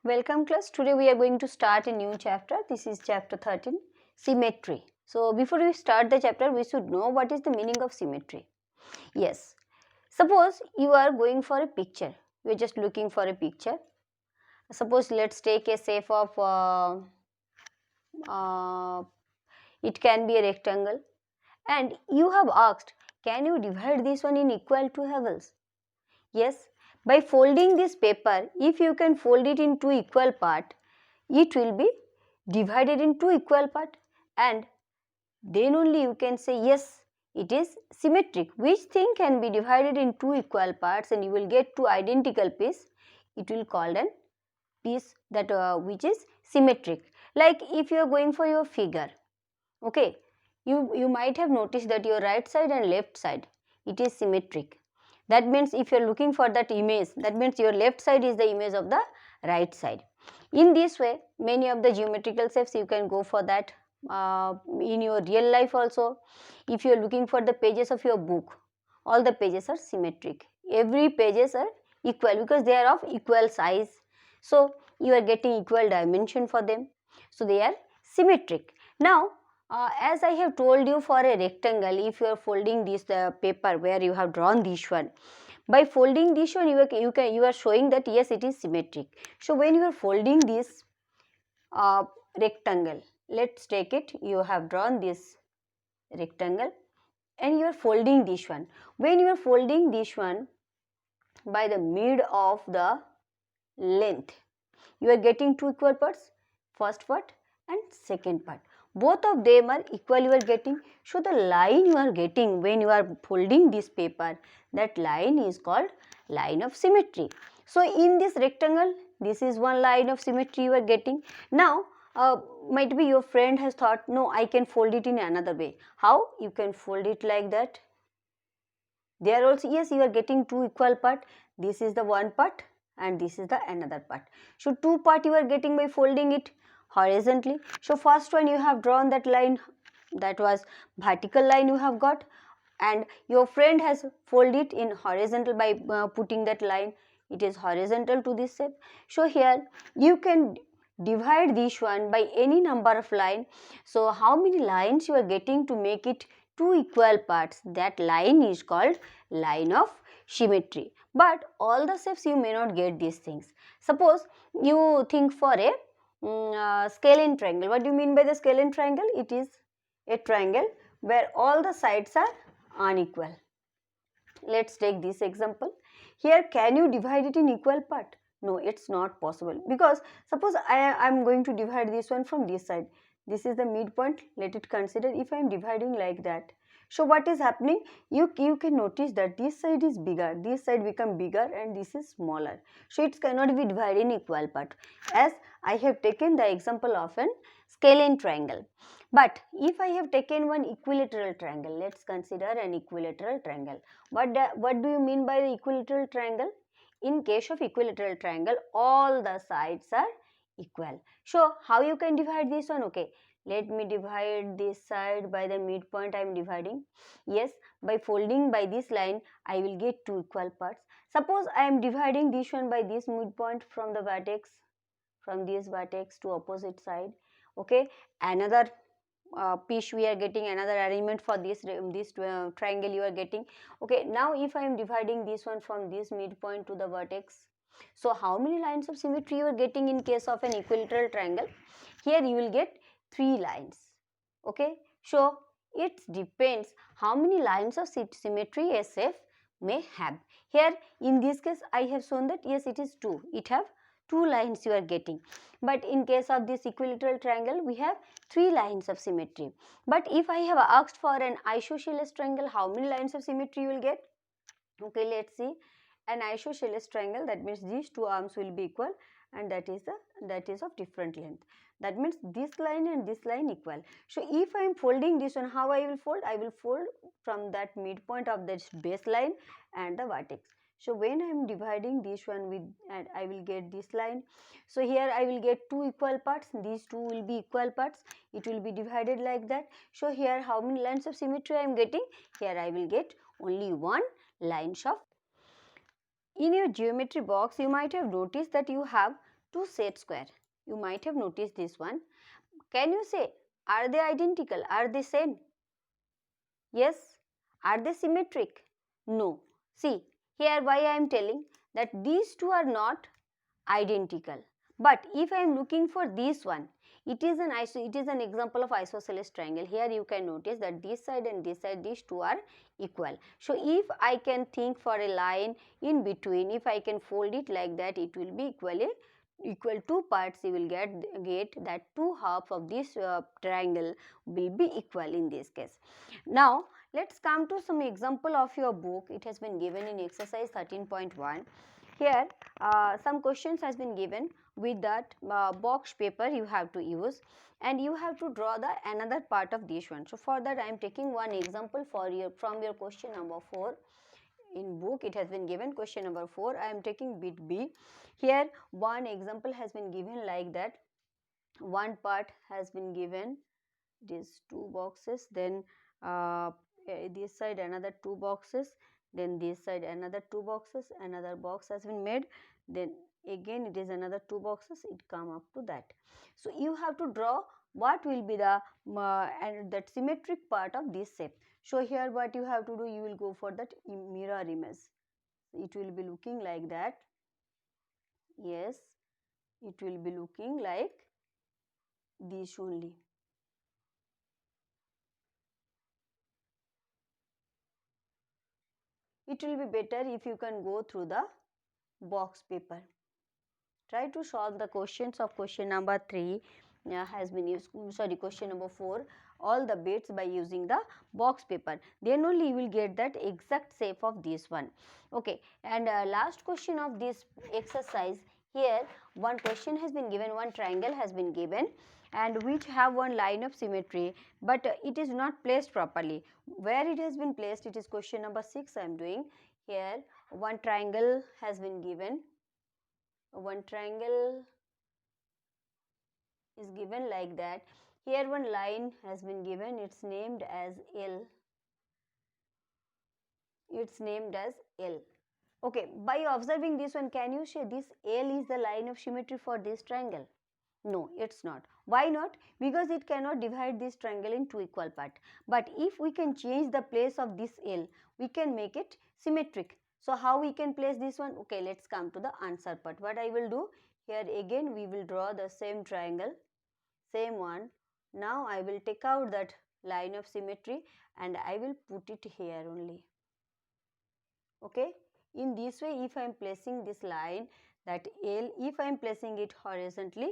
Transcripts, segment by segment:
Welcome class. Today we are going to start a new chapter. This is chapter 13, symmetry. So before we start the chapter, we should know what is the meaning of symmetry. Yes, suppose you are going for a picture. You are just looking for a picture. Suppose let's take a shape of, uh, it can be a rectangle. And you have asked, can you divide this one in equal two halves? Yes, by folding this paper, if you can fold it in two equal parts, it will be divided in two equal parts, and then only you can say yes, it is symmetric. Which thing can be divided in two equal parts and you will get two identical pieces? It will called an piece that which is symmetric. Like if you are going for your figure, okay, you might have noticed that your right side and left side, it is symmetric. That means if you are looking for that image, that means your left side is the image of the right side. In this way, many of the geometrical shapes you can go for that in your real life also. If you are looking for the pages of your book, all the pages are symmetric. Every pages are equal because they are of equal size. So you are getting equal dimension for them. So they are symmetric. Now as I have told you, for a rectangle, if you are folding this paper where you have drawn this one, by folding this one you are showing that yes, it is symmetric. So when you are folding this rectangle, let's take it, you have drawn this rectangle and you are folding this one. When you are folding this one by the mid of the length, you are getting two equal parts, first part and second part. Both of them are equal you are getting. So the line you are getting when you are folding this paper, that line is called line of symmetry. So in this rectangle, this is one line of symmetry you are getting. Now might be your friend has thought, no, I can fold it in another way. How? You can fold it like that. There also, yes, you are getting two equal part. This is the one part and this is the another part. So two part you are getting by folding it horizontally. So first one you have drawn that line, that was vertical line you have got, and your friend has folded in horizontal by putting that line. It is horizontal to this shape. So here you can divide this one by any number of line. So how many lines you are getting to make it two equal parts, that line is called line of symmetry. But all the shapes you may not get these things. Suppose you think for a scalene triangle. What do you mean by the scalene triangle? It is a triangle where all the sides are unequal. Let's take this example. Here, can you divide it in equal part? No, it's not possible, because suppose I am going to divide this one from this side. This is the midpoint. Let it consider if I am dividing like that. So what is happening? You can notice that this side is bigger, this side become bigger and this is smaller. So it cannot be divided in equal part, as I have taken the example of an scalene triangle. But if I have taken one equilateral triangle, let's consider an equilateral triangle. What do you mean by the equilateral triangle? In case of equilateral triangle, all the sides are equal. So how you can divide this one? Okay, let me divide this side by the midpoint I am dividing. Yes, by folding by this line, I will get two equal parts. Suppose I am dividing this one by this midpoint from the vertex, from this vertex to opposite side. Okay, another piece we are getting, another arrangement for this triangle you are getting. Okay, now if I am dividing this one from this midpoint to the vertex, so how many lines of symmetry you are getting in case of an equilateral triangle? Here you will get three lines. Okay, so it depends how many lines of symmetry a shape may have. Here in this case I have shown that yes, it is two, it have two lines you are getting. But in case of this equilateral triangle, we have three lines of symmetry. But if I have asked for an isosceles triangle, how many lines of symmetry you will get? Okay, let's see. An isosceles triangle, that means these two arms will be equal and that is of different length. That means this line and this line equal. So if I am folding this one, how I will fold? I will fold from that midpoint of this baseline and the vertex. So when I am dividing this one with, and I will get this line. So here I will get two equal parts. These two will be equal parts. It will be divided like that. So here how many lines of symmetry I am getting? Here I will get only one lines of. In your geometry box, you might have noticed that you have two set square. You might have noticed this one. Can you say, are they identical? Are they same? Yes. Are they symmetric? No. See, here why I am telling that these two are not identical. But if I am looking for this one, it is an example of isosceles triangle. Here you can notice that this side and this side, these two are equal. So if I can think for a line in between, if I can fold it like that, it will be equal two parts. You will get that two halves of this triangle will be equal in this case. Now let's come to some example of your book. It has been given in exercise 13.1. Here some questions has been given with that box paper you have to use, and you have to draw the another part of this one. So for that I am taking one example for your from your question number 4. In book it has been given question number 4. I am taking bit B. Here one example has been given like that. One part has been given, these two boxes, then this side another two boxes, then this side another two boxes, another box has been made, then again it is another two boxes, it come up to that. So you have to draw what will be the and that symmetric part of this shape. So here what you have to do, you will go for that mirror image. It will be looking like that. Yes, it will be looking like this only. It will be better if you can go through the box paper. Try to solve the questions of question number 3 has been used, sorry, question number 4, all the bits by using the box paper. Then only you will get that exact shape of this one. Okay, and last question of this exercise. Here one question has been given, one triangle has been given, and which have one line of symmetry, but it is not placed properly. Where it has been placed, it is question number 6 I am doing. Here one triangle has been given, one triangle is given like that. Here one line has been given, it's named as L. It's named as L. Okay, by observing this one, can you say this L is the line of symmetry for this triangle? No, it's not. Why not? Because it cannot divide this triangle in two equal parts. But if we can change the place of this L, we can make it symmetric. So how we can place this one? Okay, let's come to the answer part. What I will do, here again we will draw the same triangle, same one. Now I will take out that line of symmetry and I will put it here only. Okay, in this way, if I am placing this line, that L, if I am placing it horizontally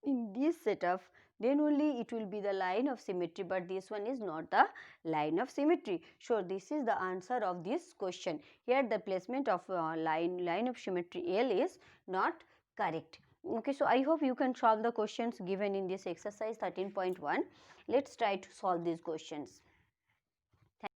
in this setup, then only it will be the line of symmetry, but this one is not the line of symmetry. So this is the answer of this question. Here the placement of line of symmetry L is not correct. Okay, so I hope you can solve the questions given in this exercise 13.1. Let's try to solve these questions.